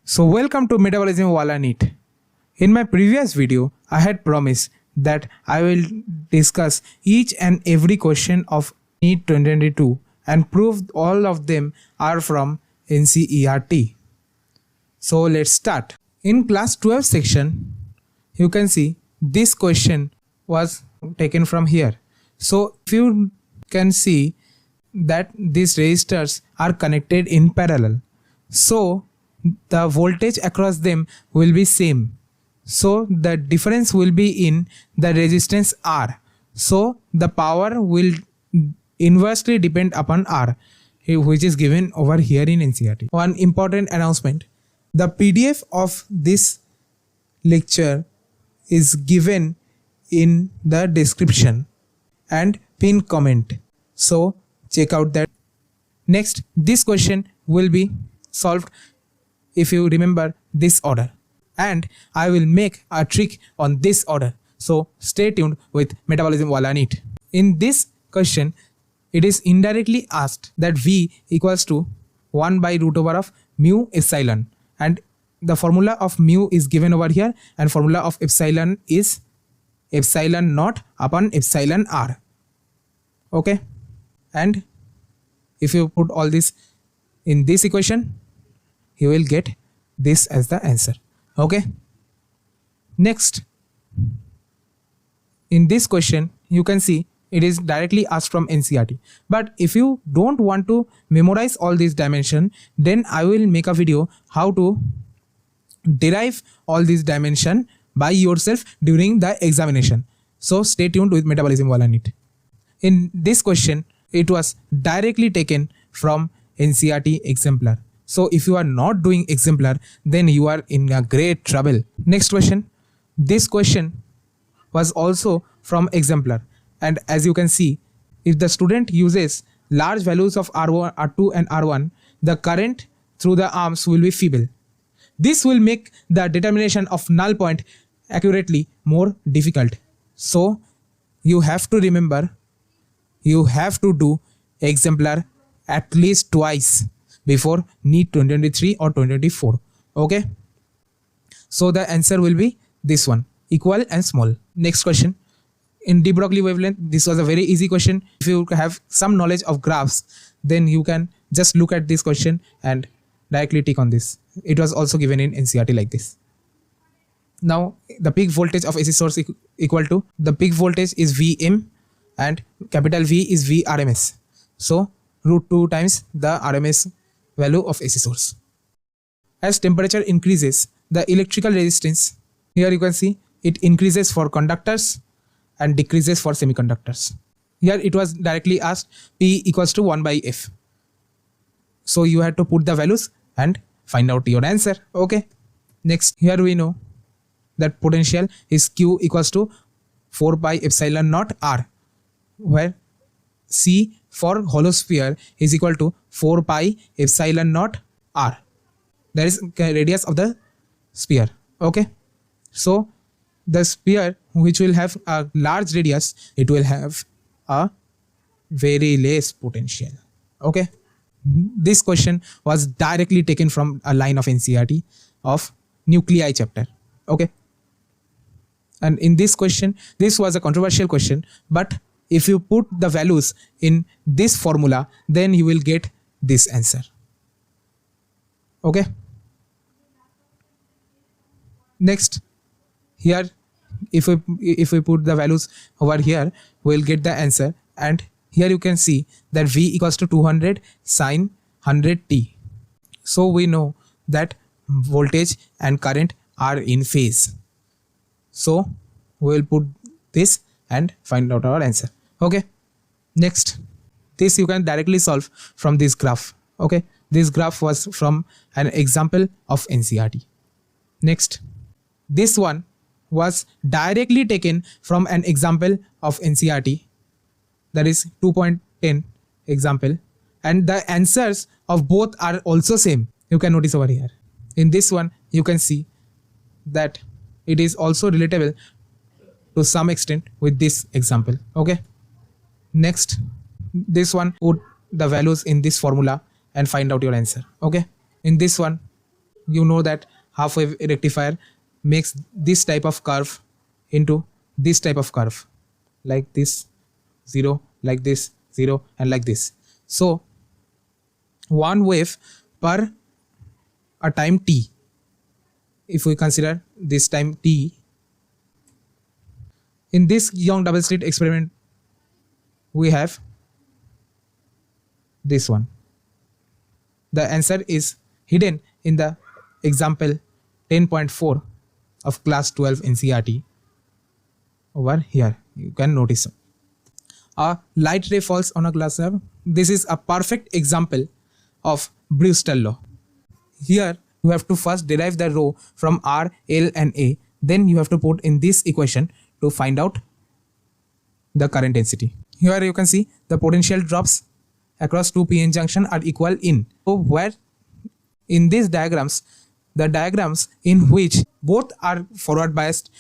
So welcome to Metabolism Wala NEET. In my previous video, I had promised that I will discuss each and every question of NEET 2022 and prove all of them are from NCERT. So let's start. In class 12 section, you can see this question was taken from here. So if you can see that these resistors are connected in parallel. So the voltage across them will be same. So the difference will be in the resistance R. So the power will inversely depend upon R, which is given over here in NCERT. One important announcement. The PDF of this lecture is given in the description and pinned comment. So check out that. Next, this question will be solved if you remember this order, and I will make a trick on this order. So stay tuned with Metabolism Wala NEET. In this question, it is indirectly asked that V equals to 1 by root over of mu epsilon, and the formula of mu is given over here, and formula of epsilon is epsilon naught upon epsilon r. Okay, and if you put all this in this equation, you will get this as the answer. Okay, next, in this question you can see it is directly asked from NCERT, but if you don't want to memorize all these dimension, then I will make a video how to derive all these dimension by yourself during the examination. So stay tuned with Metabolism Wala NEET. In this question, it was directly taken from NCERT exemplar. So if you are not doing exemplar, then you are in a great trouble. Next question. This question was also from exemplar, and as you can see, if the student uses large values of R1, R2 and R1, the current through the arms will be feeble. This will make the determination of null point accurately more difficult. So you have to remember, you have to do exemplar at least twice before NEET 2023 or 2024. Okay, so the answer will be this one, equal and small. Next question. In de Broglie wavelength, this was a very easy question. If you have some knowledge of graphs, then you can just look at this question and directly tick on this. It was also given in NCERT like this. Now the peak voltage of AC source equal to, the peak voltage is Vm and capital V is Vrms. So root 2 times the RMS value of AC source. As temperature increases, the electrical resistance, here you can see it increases for conductors and decreases for semiconductors. Here it was directly asked P equals to 1 by F. So you had to put the values and find out your answer. Okay. Next, here we know that potential is Q equals to 4 pi epsilon naught R, where C for hollow sphere is equal to 4 pi epsilon naught R. That is radius of the sphere. Okay. So the sphere which will have a large radius, it will have a very less potential. Okay. This question was directly taken from a line of NCERT of nuclei chapter. Okay. And in this question, this was a controversial question, but if you put the values in this formula, then you will get this answer. Okay. Next, here if we put the values over here, we will get the answer, and here you can see that V equals to 200 sine 100 t. So we know that voltage and current are in phase. So we will put this and find out our answer. Okay. Next, this you can directly solve from this graph. Okay, this graph was from an example of NCERT. Next, this one was directly taken from an example of NCERT, that is 2.10 example, and the answers of both are also same. You can notice over here. In this one you can see that it is also relatable to some extent with this example. Okay. Next, this one, put the values in this formula and find out your answer. Okay. In this one, You know that half wave rectifier makes this type of curve into this type of curve, like this 0, like this 0, and like this. So one wave per a time t. If we consider this time t, in this Young double slit experiment we have this one. The answer is hidden in the example 10.4 of class 12 NCERT. Over here you can notice a light ray falls on a glass slab. This is a perfect example of Brewster law. Here you have to first derive the rho from R, L and A. Then you have to put in this equation to find out the current density. Here you can see the potential drops across two p-n junction are equal in. So where in these diagrams, the diagrams in which both are forward biased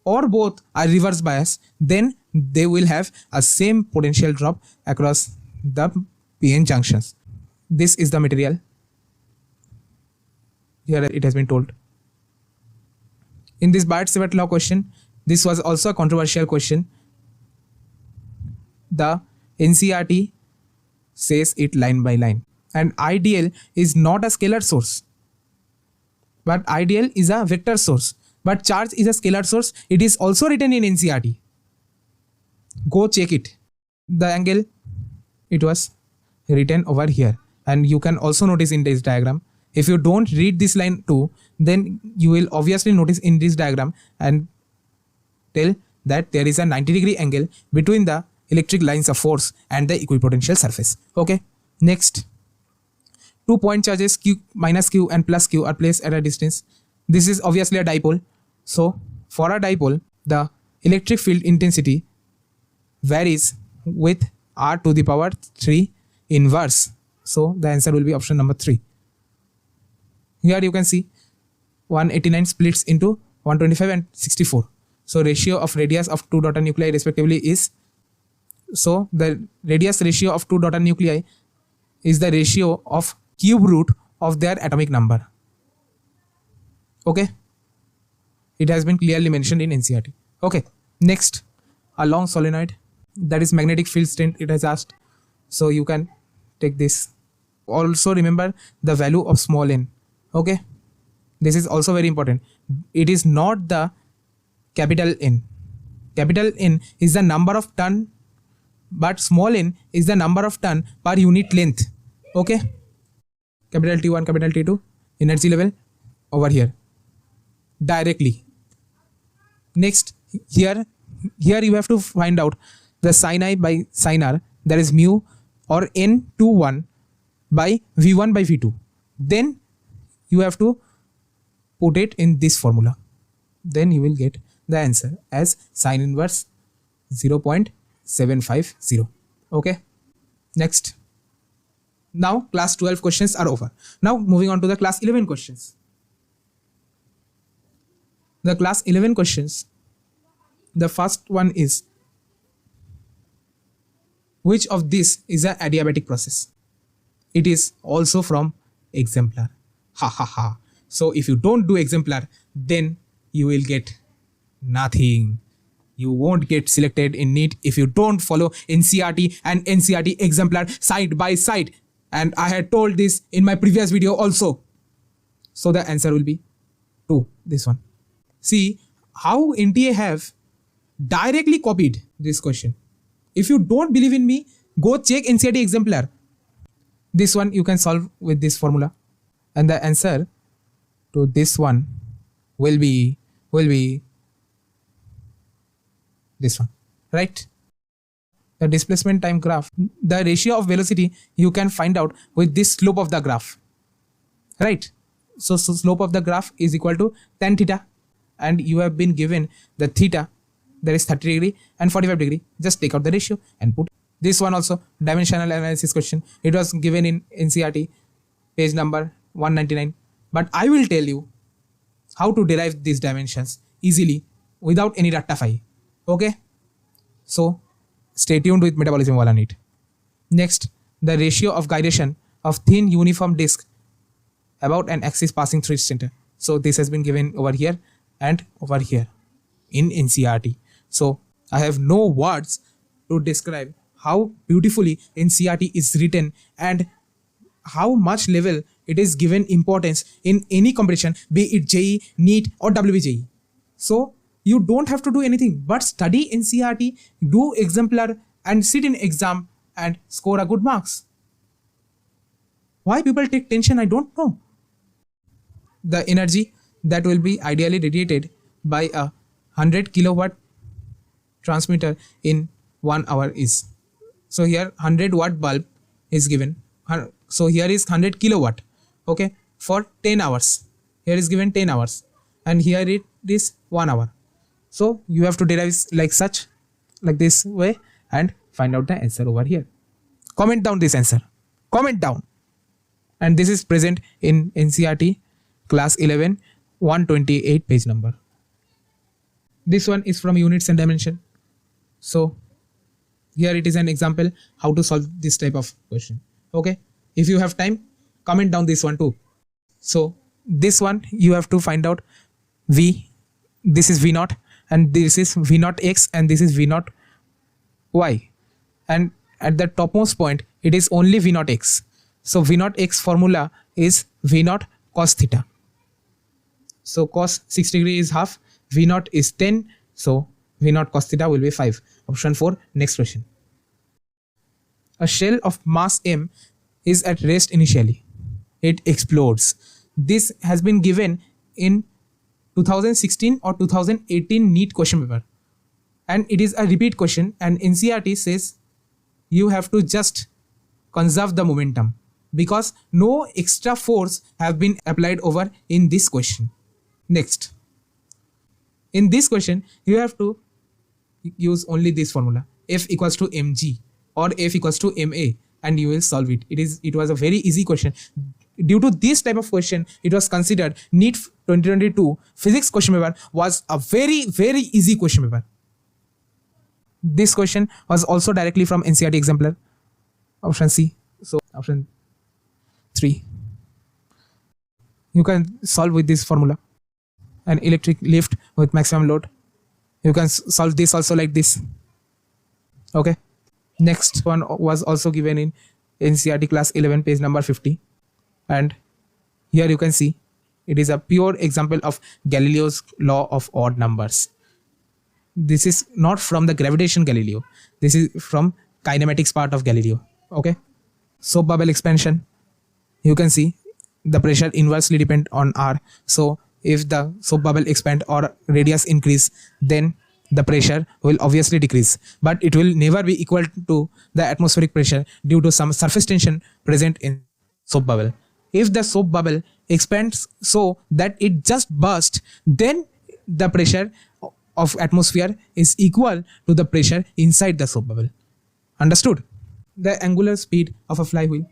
or both are reverse biased, then they will have a same potential drop across the p-n junctions. This is the material. Here it has been told. In this Biot-Savart law question, this was also a controversial question. The NCERT says it line by line. And ideal is not a scalar source, but ideal is a vector source. But charge is a scalar source. It is also written in NCERT. Go check it. The angle, it was written over here. And you can also notice in this diagram. If you don't read this line too, then you will obviously notice in this diagram and tell that there is a 90-degree angle between the electric lines of force and the equipotential surface. Okay. Next, 2 point charges Q, minus Q and plus Q are placed at a distance. This is obviously a dipole. So for a dipole, the electric field intensity varies with R to the power 3 inverse. So the answer will be option number 3. Here you can see 189 splits into 125 and 64. So ratio of radius of two daughter nuclei respectively is, so the radius ratio of two daughter nuclei is the ratio of cube root of their atomic number. Okay. It has been clearly mentioned in NCERT. Okay. Next, a long solenoid, that is magnetic field strength it has asked. So you can take this. Also remember the value of small n. Okay. This is also very important. It is not the capital N. Capital N is the number of turn, but small n is the number of turn per unit length. Okay. Capital T1, capital T2, energy level over here directly. Next, here you have to find out the sin I by sin R, that is mu or N21 by V1 by V2. Then you have to put it in this formula. Then you will get the answer as sin inverse 0.750. Okay. Next. Now class 12 questions are over. Now moving on to the class 11 questions. The class 11 questions, the first one is, which of this is an adiabatic process? It is also from exemplar. Ha ha ha. So if you don't do exemplar, then you will get nothing. You won't get selected in NEET if you don't follow NCERT and NCERT exemplar side by side. And I had told this in my previous video also. So the answer will be 2, this one. See how NTA have directly copied this question. If you don't believe in me, go check NCERT exemplar. This one you can solve with this formula. And the answer to this one will be this one, right? The displacement time graph, the ratio of velocity you can find out with this slope of the graph, right? So slope of the graph is equal to tan theta, and you have been given the theta, that is 30 degree and 45 degree. Just take out the ratio and put this one also, dimensional analysis question. It was given in NCERT page number 199. But I will tell you how to derive these dimensions easily without any rattafy. Okay. So stay tuned with Metabolism Wala NEET. Next, the ratio of gyration of thin uniform disk about an axis passing through its center. So this has been given over here and over here in NCERT. So I have no words to describe how beautifully NCERT is written and how much level it is given importance in any competition, be it JEE, NEET or WBJEE. So you don't have to do anything but study NCERT, do exemplar and sit in exam and score a good marks. Why people take tension, I don't know. The energy that will be ideally radiated by a 100 kilowatt transmitter in 1 hour is. So here 100 watt bulb is given. So here is 100 kilowatt, okay, for 10 hours. Here is given 10 hours and here it is 1 hour. So you have to derive like such, like this way and find out the answer over here. Comment down this answer. Comment down. And this is present in NCERT class 11 128 page number. This one is from units and dimension. So here it is an example how to solve this type of question. Okay, if you have time, comment down this one too. So this one you have to find out V, this is V0 and this is V0 X and this is V0 Y, and at the topmost point it is only V0 X. So V0 X formula is V0 cos theta. So cos 6 degree is half, V0 is 10, so V0 cos theta will be 5. Option 4, next question. A shell of mass m is at rest initially. It explodes. This has been given in 2016 or 2018 NEET question paper. And it is a repeat question and NCERT says you have to just conserve the momentum because no extra force have been applied over in this question. Next. In this question, you have to use only this formula, F equals to mg or F equals to ma, and you will solve it. It was a very easy question. Due to this type of question, it was considered NEET 2022 physics question paper was a very, very easy question paper. This question was also directly from NCERT exemplar. Option C. So option 3. You can solve with this formula. An electric lift with maximum load. You can solve this also like this. Okay. Next one was also given in NCERT class 11 page number 50. And here you can see it is a pure example of Galileo's law of odd numbers. This is not from the gravitation Galileo. This is from kinematics part of Galileo. Okay. Soap bubble expansion. You can see the pressure inversely depend on R. So if the soap bubble expand or radius increase, then the pressure will obviously decrease, but it will never be equal to the atmospheric pressure due to some surface tension present in soap bubble. If the soap bubble expands so that it just bursts, then the pressure of atmosphere is equal to the pressure inside the soap bubble. Understood? The angular speed of a flywheel.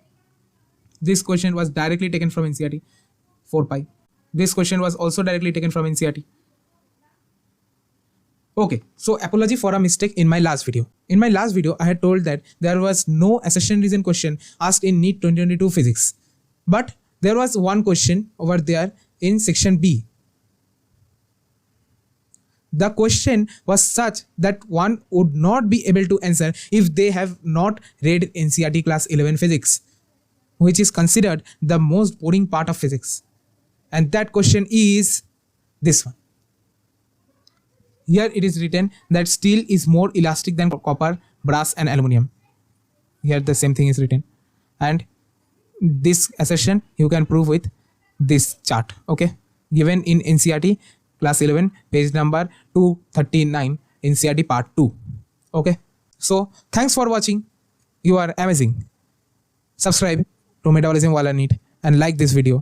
This question was directly taken from NCERT 4 pi. This question was also directly taken from NCERT. Okay, so apology for a mistake in my last video. In my last video, I had told that there was no assertion reason question asked in NEET 2022 physics. But there was one question over there in section B. The question was such that one would not be able to answer if they have not read NCERT class 11 physics, which is considered the most boring part of physics. And that question is this one. Here it is written that steel is more elastic than copper, brass and aluminium. Here the same thing is written. And this assertion you can prove with this chart. Okay. Given in NCERT class 11 page number 239 NCERT part 2. Okay. So thanks for watching. You are amazing. Subscribe to Metabolism Wala NEET and like this video.